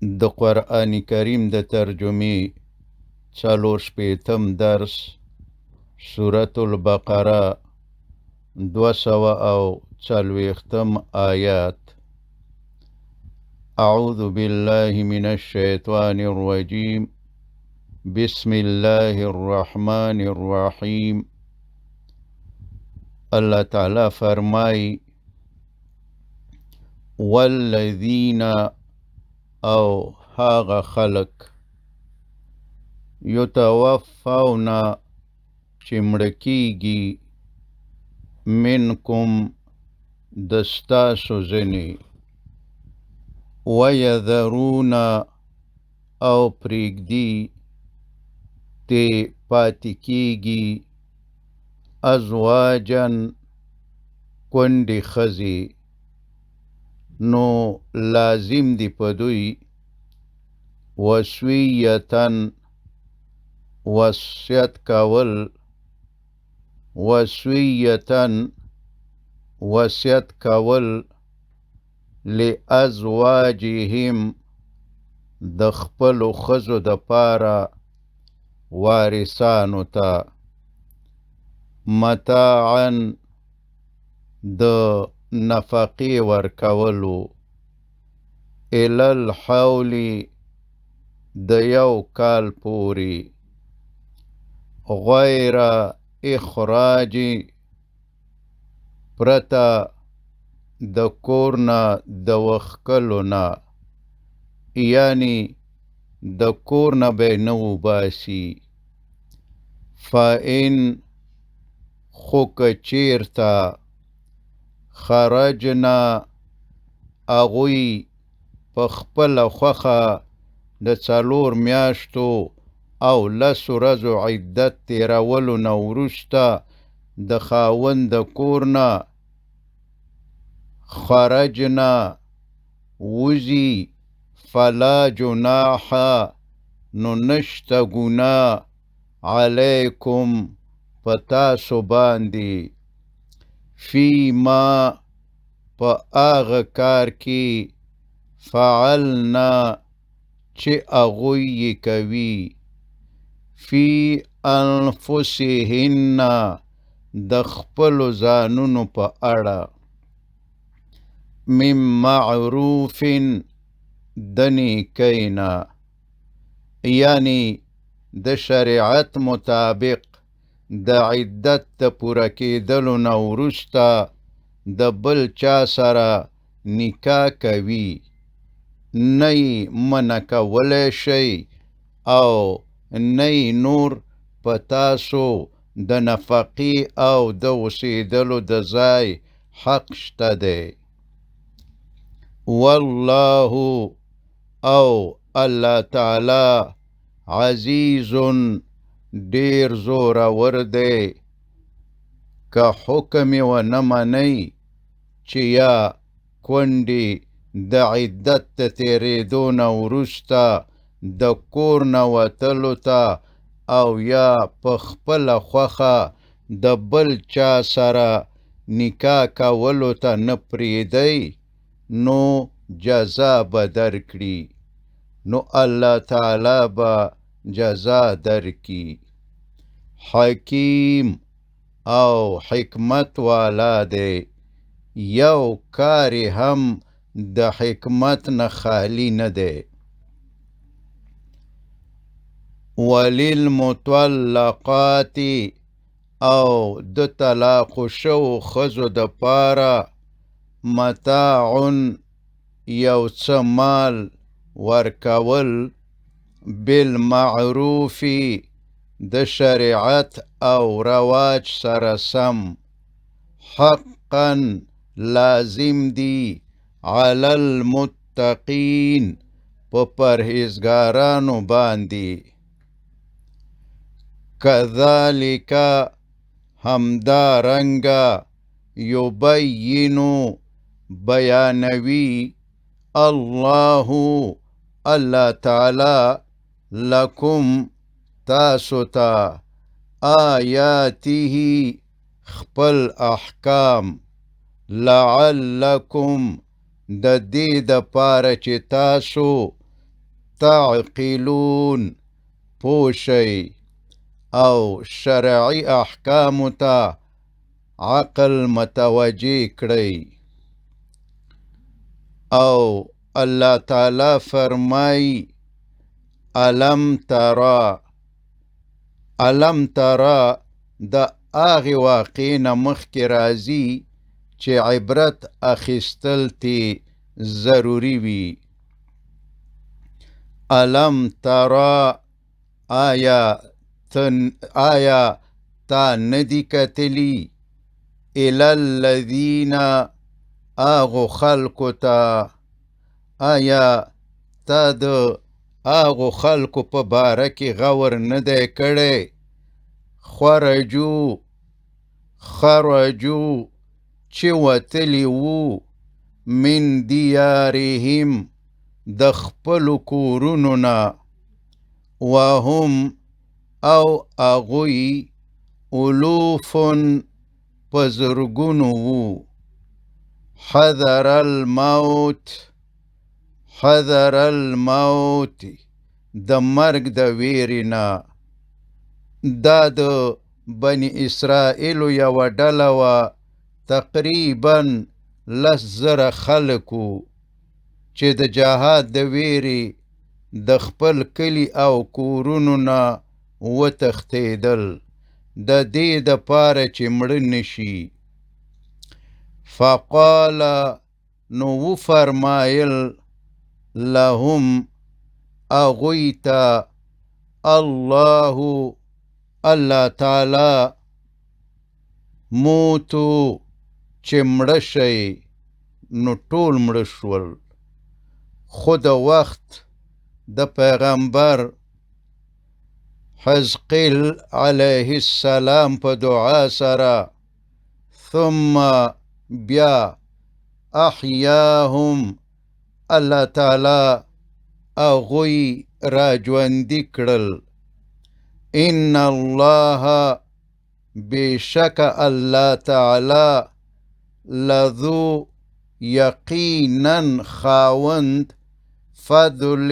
د قرآن کریم د ترجمې څلور شپیتم درس سورة البقره 240 آیات. اعوذ بالله من الشیطان الرجیم بسم الله الرحمن الرحیم. اللہ تعالی فرمائی والذین او هاغ خلق یتوفون چمڑکیگی منکم دستاسو زنی ویذرون او پریگدی تی پاتکیگی ازواجن کندی خزی نو لازم دی پدوی وصیتن وصیت کول وصیتن وصیت کول لازواجهم د خپل خزو د پارا وارثانو تا متاعا د نفقی ورکولو الالحول د یو کال پوری غیر اخراج پرتا د کورنا د وخکلونا یعنی د کورنا بے نو باسی فائن خوک چیرتا خرجنا اغوی پخپل خوخا د څلور میاشتو او لسو رزو عدت تیرولو نورستا د خاوند د کورنا خرجنا وزی فلا جناح نو نشتا گنا علیکم پتاسو باندی فی ما پا آغ کار کی فعلنا چه اغوی کوی فی انفسهن د خپل زانونو په اړه من معروف دنی کینا یعنی د شریعت مطابق د عدت د پوره کېدلو نه وروسته د بل چا سره نکاح کوي نه یې منع کولی شئ او نه یې نور په تاسو د نفقې او د اوسېدلو د ځای حق شته دی. والله او الله تعالی عزیز ډیر زورور دی که حکم و نمانی چې یا کونډې د عدت د تیریدو نه وروسته د کور نه وتلو ته او یا په خپله خوښه د بل چا سره نکاح کولو ته نه پرېږدئ نو جزا به درکړي نو الله تعالی به جزا درکړي. حکیم او حکمت والا دی یو کاری هم د حکمت نه خالی نه دی. وللمطلقات او د طلاق شو خزو د پاره متاع یو څه مال ورکول بالمعروف د شریعت او رواج سره سم حقا لازم دی علی المتقین په پرهیزګارانو باندې. کذالک همدارنګه یبینو بیانوی الله الله تعالی لکم تاسو ته آیاته خپل احکام لعلکم د دې د پاره چې تاسو تعقلون پوشی او شرعی احکامو تا عقل متوجه کړی. او الله تعالی فرمای علم ترا د آغی واقع نه مخکې راځي چې عبرت اخیستل تی ضروری وي. علم ترا آیا تا ندی کتلی الی الذین آغو خلقو تا، آیا تا د آغو خلقو په باره کې غور ندی کړی خرجو چې وتلی وو من دیارهم د خپلو کورونو نه، وهم او اغوی الوفن په زرګونو وو، حذر الموت د مرګ د ویرینا. دا د بنی اسرائیلو یو ډله وه تقریبا 10,000 خلکو چې د جهاد د ویرې د خپل کلی او کورونو نه وتښتېدل د دې دپاره چې مړه نشي. فقال نو وفرمایل لهم اغوی ته الله تعالی موتو چې مړه شئ. نو ټول مړه شول. خو د وخت د پیغمبر حزقیل علیه السلام په دعا سره ثم بیا احیاهم الله تعالی اغوی را ژوندي کړل. ان الله بشک الله تعالی لذو یقینا خاوند فضل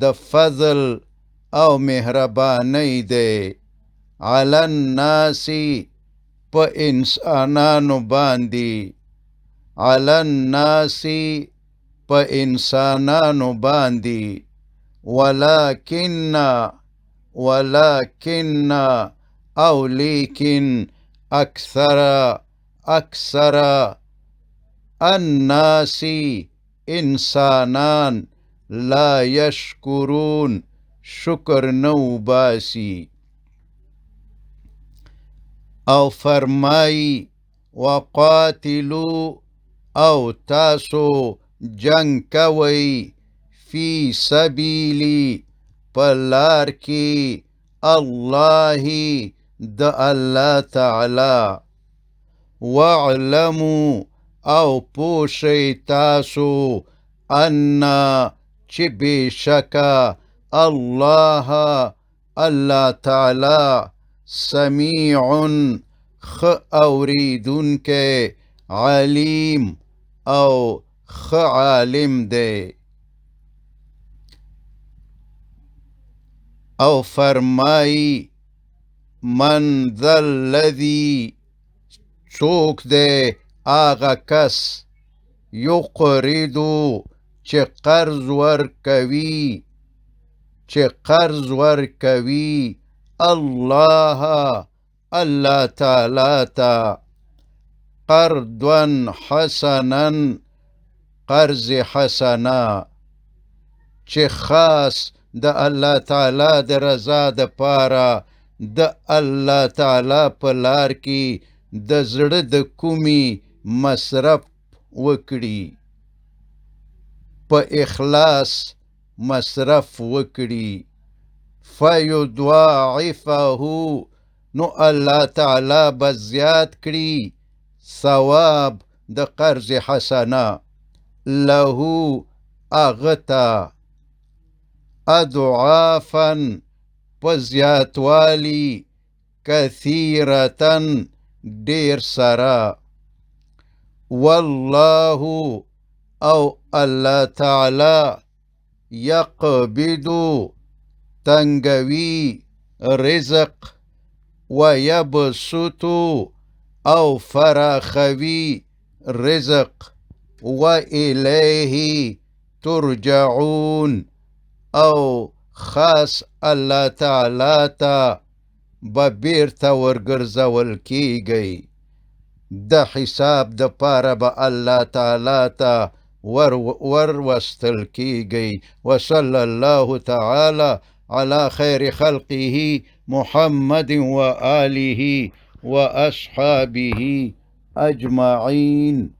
د فضل او مهربانی دی علی الناس په انسانانو باندې ولکن او لیکن اکثر الناس انسانان لا یشکرون شکر نو باسی. او فرمائی وقاتلو او تاسو جنگ کوي فی سبیلی پلار کی الله د الله تعالی. واعلمو او پوشی تاسو ان چې بشکا الله تعالی سمیع خ اوریدون کے علیم او خ عالم دے. او فرمائی من ذا الذی څوک دے آغا کس یقرضو چې قرض ورکوي الله تعالی تا قرضا حسنا قرض حسنا چې خاص د الله تعالی د رضا د پاره د الله تعالی په لار کې د زړه د کومي مصرف وکړي، په اخلاص مصرف وکړي. فیضاعفه نو الله تعالی بزیات کړي ثواب د قرض حسنه له اغتا اضعافا پزیاتوالی کثیرتن دیر سرا. والله او الله تعالی يقبض تنگوي رزق ويبسط او فراخوي رزق وإليه ترجعون او خاص الله تعالی تا ببیرته ورګرځول کیږي د حساب د پاره به الله تعالی ته وروستل کیږي. وصلى الله تعالى على خير خلقه محمد وآله وأصحابه أجمعين.